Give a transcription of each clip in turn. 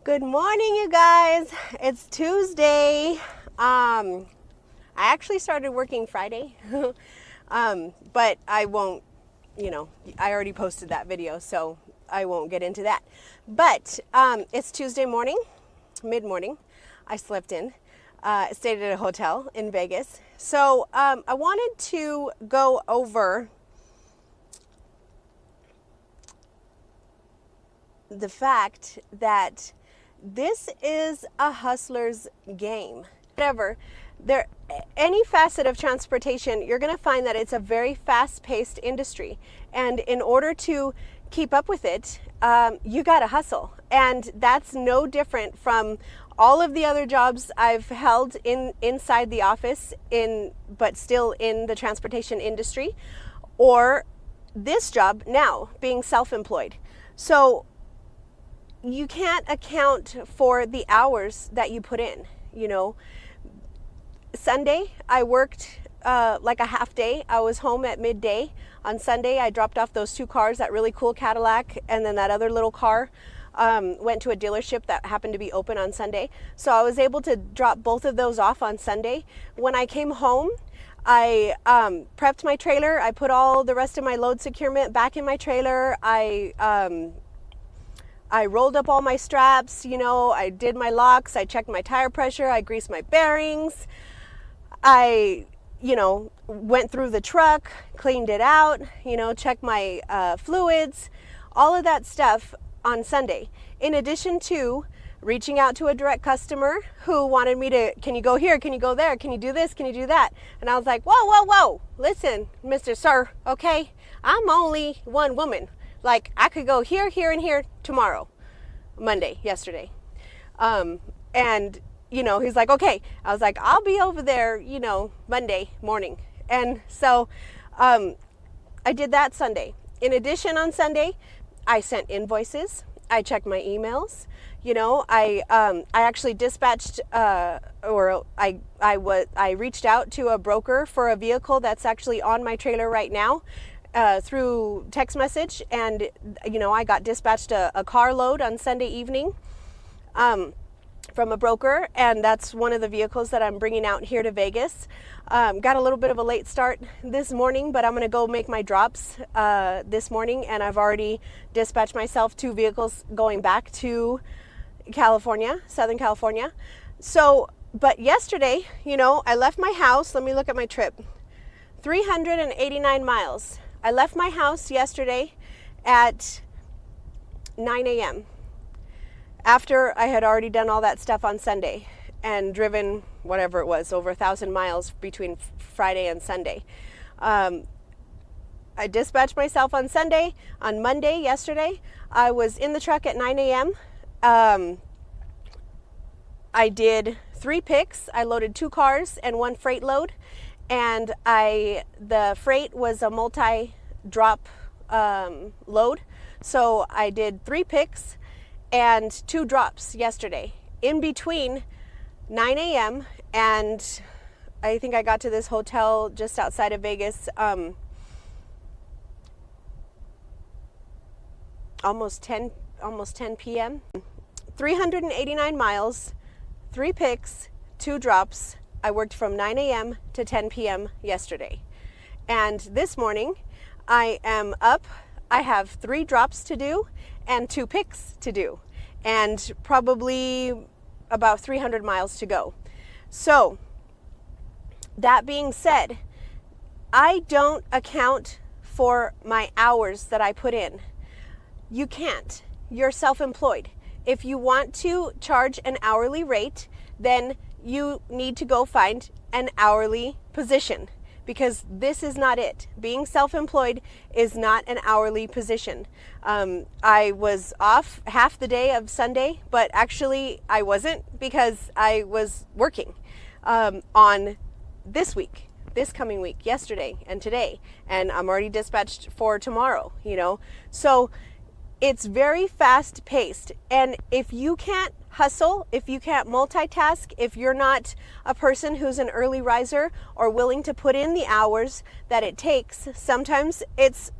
Good morning, you guys. It's Tuesday. I actually started working Friday, but I won't, I already posted that video, so I won't get into that. But it's Tuesday morning, mid-morning. I slept in, stayed at a hotel in Vegas. So I wanted to go over the fact that this is a hustler's game. Whatever, any facet of transportation, you're going to find that it's a very fast-paced industry, and in order to keep up with it, you got to hustle. And that's no different from all of the other jobs I've held inside the office, but still in the transportation industry, or this job now, being self-employed. So you can't account for the hours that you put in. Sunday, I worked like a half day. I was home at midday. On Sunday, I dropped off those two cars, that really cool Cadillac, and then that other little car went to a dealership that happened to be open on Sunday. So I was able to drop both of those off on Sunday. When I came home, I prepped my trailer. I put all the rest of my load securement back in my trailer. I rolled up all my straps, I did my locks, I checked my tire pressure, I greased my bearings. I, went through the truck, cleaned it out, checked my fluids, all of that stuff on Sunday. In addition to reaching out to a direct customer who wanted me to, can you go here, can you go there, can you do this, can you do that? And I was like, whoa, listen, Mr. Sir, okay, I'm only one woman. Like, I could go here, here, and here tomorrow, yesterday. And, he's like, okay. I was like, I'll be over there, Monday morning. And so I did that Sunday. In addition, on Sunday, I sent invoices. I checked my emails. I actually dispatched, I reached out to a broker for a vehicle that's actually on my trailer right now. Through text message, and I got dispatched a carload on Sunday evening from a broker, and that's one of the vehicles that I'm bringing out here to Vegas. Got a little bit of a late start this morning, but I'm going to go make my drops this morning, and I've already dispatched myself 2 vehicles going back to California, Southern California. So, but yesterday, I left my house. Let me look at my trip. 389 miles. I left my house yesterday at 9 a.m. after I had already done all that stuff on Sunday and driven whatever it was, over 1,000 miles between Friday and Sunday. I dispatched myself on Sunday. On Monday, yesterday, I was in the truck at 9 a.m. I did 3 picks. I loaded 2 cars and 1 freight load. And the freight was a multi-drop load. So I did 3 picks and 2 drops yesterday. In between 9 a.m. and I think I got to this hotel just outside of Vegas almost 10 p.m. 389 miles, 3 picks, 2 drops. I worked from 9 a.m. to 10 p.m. yesterday. And this morning, I am up. I have 3 drops to do and 2 picks to do, and probably about 300 miles to go. So, that being said, I don't account for my hours that I put in. You can't. You're self-employed. If you want to charge an hourly rate, then you need to go find an hourly position, because this is not it. Being self-employed is not an hourly position. I was off half the day of Sunday, but actually I wasn't, because I was working on this coming week, yesterday and today, and I'm already dispatched for tomorrow, So it's very fast paced. And if you can't hustle, if you can't multitask, if you're not a person who's an early riser or willing to put in the hours that it takes, sometimes it's,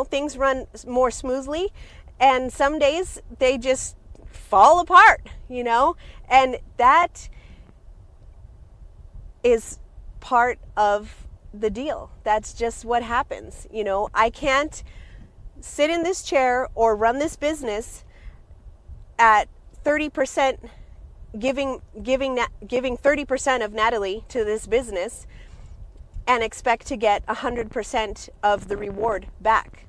things run more smoothly, and some days they just fall apart, and that is part of the deal. That's just what happens. I can't sit in this chair or run this business at 30%, giving 30% of Natalie to this business and expect to get 100% of the reward back.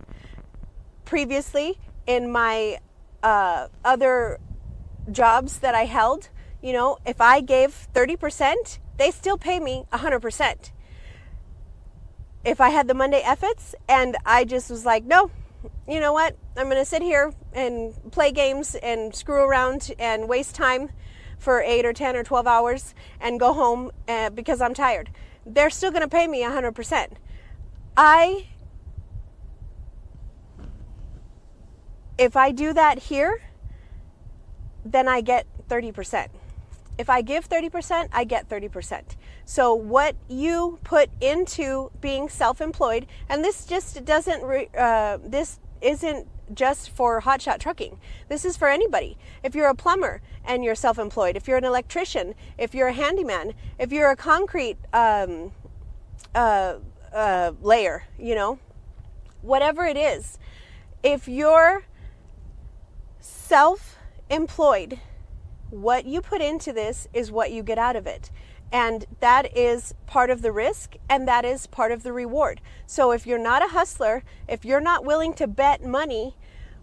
Previously, in my other jobs that I held, if I gave 30%, they still pay me 100%. If I had the Monday efforts and I just was like, no, you know what? I'm going to sit here and play games and screw around and waste time for 8 or 10 or 12 hours and go home because I'm tired. They're still going to pay me 100%. If I do that here, then I get 30%. If I give 30%, I get 30%. So what you put into being self-employed, and this just doesn't, this isn't just for hotshot trucking. This is for anybody. If you're a plumber and you're self-employed, if you're an electrician, if you're a handyman, if you're a concrete layer, whatever it is, if you're self-employed, what you put into this is what you get out of it. And that is part of the risk, and that is part of the reward. So if you're not a hustler, if you're not willing to bet money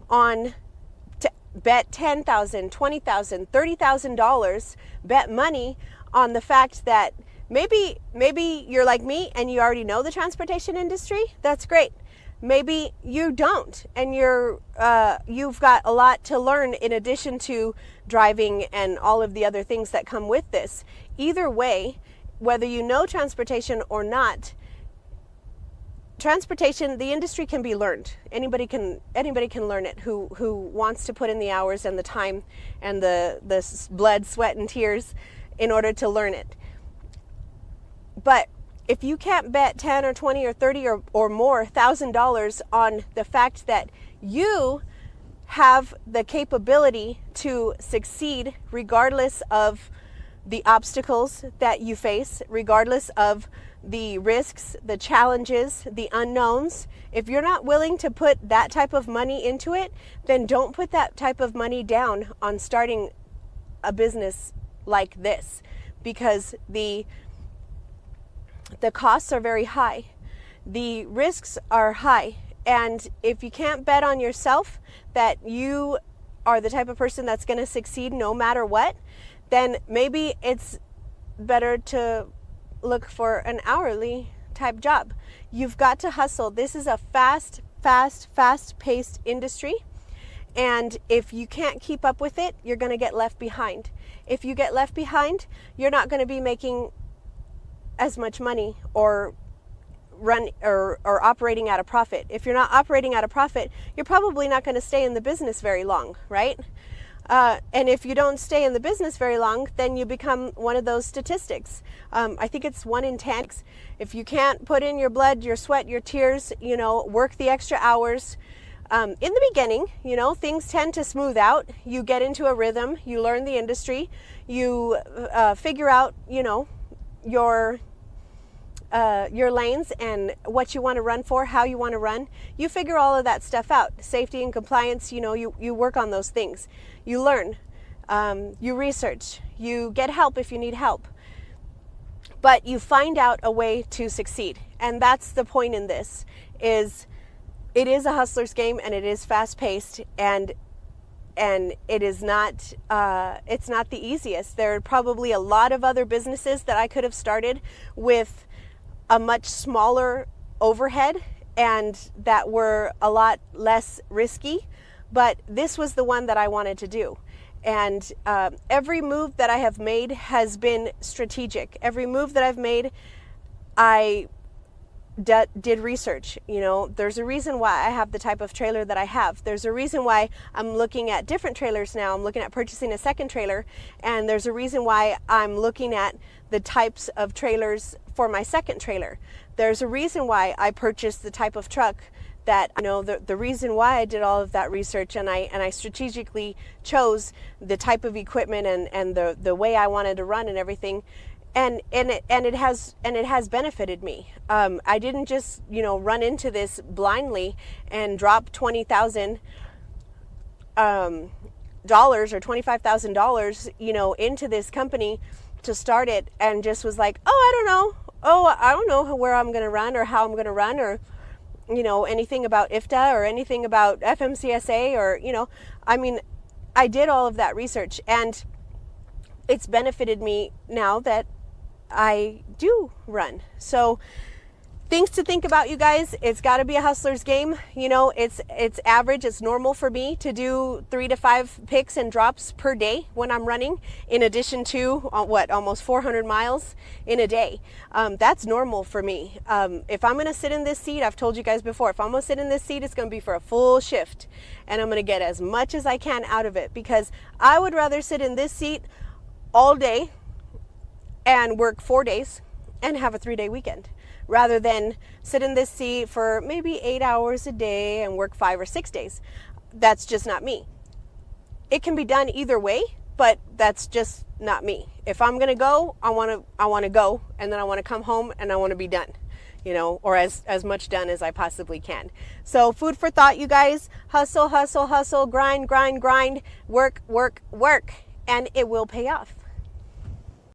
bet $10,000, $20,000, $30,000, bet money on the fact that maybe you're like me and you already know the transportation industry, that's great. Maybe you don't, and you've got a lot to learn in addition to driving and all of the other things that come with this. Either way, whether you know transportation or not, transportation, the industry can be learned. Anybody can learn it who wants to put in the hours and the time and the blood, sweat, and tears in order to learn it. But if you can't bet 10 or 20 or 30 or more $1,000 on the fact that you have the capability to succeed regardless of the obstacles that you face, regardless of the risks, the challenges, the unknowns, if you're not willing to put that type of money into it, then don't put that type of money down on starting a business like this, because the costs are very high. The risks are high. And if you can't bet on yourself that you are the type of person that's going to succeed no matter what, then maybe it's better to look for an hourly type job. You've got to hustle. This is a fast-paced industry. And if you can't keep up with it, you're going to get left behind. If you get left behind, you're not going to be making as much money or operating at a profit. If you're not operating at a profit, you're probably not going to stay in the business very long, right? And if you don't stay in the business very long, then you become one of those statistics. I think it's 1 in 10. If you can't put in your blood, your sweat, your tears, work the extra hours, in the beginning, things tend to smooth out. You get into a rhythm, you learn the industry, you figure out, your lanes and what you want to run for, how you want to run. You figure all of that stuff out. Safety and compliance, you work on those things. You learn, you research, you get help if you need help. But you find out a way to succeed. And that's the point in this, is it is a hustler's game, and it is fast-paced, and it is not, it's not the easiest. There are probably a lot of other businesses that I could have started with a much smaller overhead and that were a lot less risky, but this was the one that I wanted to do. And every move that I have made has been strategic. Every move that I've made, I did research. There's a reason why I have the type of trailer that I have. There's a reason why I'm looking at different trailers now. I'm looking at purchasing a second trailer, and there's a reason why I'm looking at the types of trailers for my second trailer. There's a reason why I purchased the type of truck that, you know, the reason why I did all of that research, and I strategically chose the type of equipment and the way I wanted to run and everything, and it has benefited me. I didn't just, you know, run into this blindly and drop $20,000 dollars or $25,000, you know, into this company to start it, and just was like, I don't know where I'm going to run or how I'm going to run, or, you know, anything about IFTA or anything about FMCSA, or, you know, I mean, I did all of that research, and it's benefited me now that I do run. So things to think about, you guys. It's got to be a hustler's game. You know, it's average. It's normal for me to do 3 to 5 picks and drops per day when I'm running, in addition to almost 400 miles in a day. That's normal for me. If I'm going to sit in this seat, I've told you guys before, if I'm going to sit in this seat, it's going to be for a full shift, and I'm going to get as much as I can out of it, because I would rather sit in this seat all day and work 4 days and have a 3-day weekend, rather than sit in this seat for maybe 8 hours a day and work 5 or 6 days. That's just not me. It can be done either way, but that's just not me. If I'm going to go, I want to go, and then I want to come home and I want to be done, you know, or as much done as I possibly can. So food for thought, you guys. Hustle, hustle, hustle, grind, grind, grind, work, work, work, and it will pay off.